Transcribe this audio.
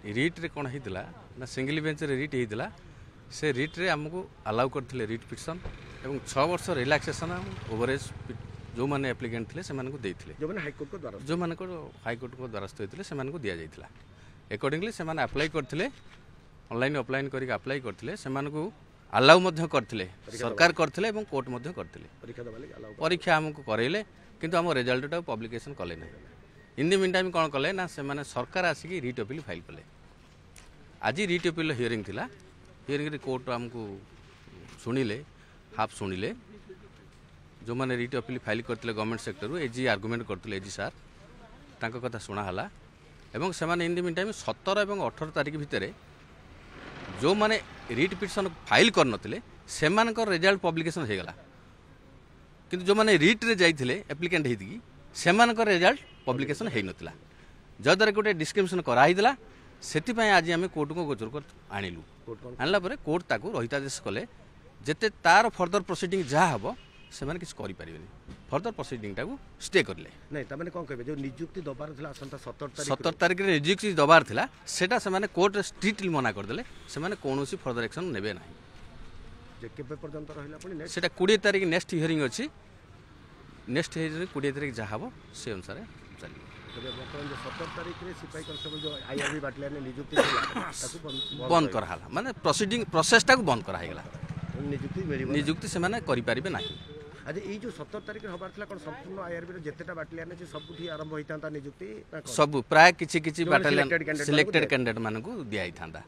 रिट्रे कौन होता ना सिंगल बेंच रिट होता से रिट्रे आमको अलाउ करते रिट पिटिशन और 6 वर्ष रिलैक्सेशन ओवरेज जो मैंने एप्लिकेंट थे से जो हाईकोर्ट को द्वारस्थ होते से दि जाता एकॉर्डिंगली से अप्लाई करते ऑनलाइन अप्लाई करके अप्लाई करते से अलाउ करते सरकार करते कोर्ट करते परीक्षा आमको करइले किंतु आम रिजल्ट पब्लिकेशन कले ना इन दी मीन टाइम कौन कले ना से सरकार आसिक रिट अपील फाइल कले आज रिट अपील हियरिंग थिला हियरिंग रे कोर्ट आमको शुणिले हाफ शुणिले जो मैंने रिट अपील फाइल करते गवर्नमेंट सेक्टर एजी आर्गुमेंट करते एजी सार तांको कथा शुणाला एवं से इन दी मीन टाइम 17 और 18 तारीख भितर जो मैंने रिट पिटिशन फाइल करनथिले सेमानकर रिजल्ट पब्लिकेशन हो गला किंतु जो मैंने रिट रे जाइथिले एप्लिकेंट हेतिकी सेमानकर रिजल्ट पब्लिकेशन हो नथिला जद्वारा गोटे डिस्क्रिमिनेशन कराइला से आज आम कोर्ट को गोचर कर आणिलु आणला परे कोर्ट ताकू रहितादेश कले जेते तार फर्दर प्रोसीडिंग जहाँ हम से किसी करें फर्दर प्रोसीडिंग टाकू स्टे करले नहीं तमाने कोन कहबे जो नियुक्ति दबार थिला असंता 17 तारीख रे नियुक्ति दबार थिला सेटा से माने कोर्ट स्ट्रिक्टली मना कर देले से माने कोनोसी फर्दर एक्शन नेबे नाही जे केबे पर्यंत रहिला पणी नेक्स्ट सेटा 20 तारीख नेक्स्ट हियरिंग अछि नेक्स्ट हियरिंग 20 तारीख जहाँ हम से अनुसार चली तबे वर्तमान जो 17 तारीख रे सिपाही कांस्टेबल जो आईआरबी बाटलियन ने नियुक्ति थिला ताकू बंद कराला माने प्रोसीडिंग प्रोसेस टाकू बंद करा हेगला नियुक्ति से माने करि पारिबे नाही आज ये जो 17 तारीख हबार था कौन संपूर्ण आईआरबी जेतेटा बाटालियन अच्छे सबुठी आरंभ होता नियुक्ति सब प्राय किछि किछि बाटालियन सिलेक्टेड कैंडिडेट मानकू दिया ही था।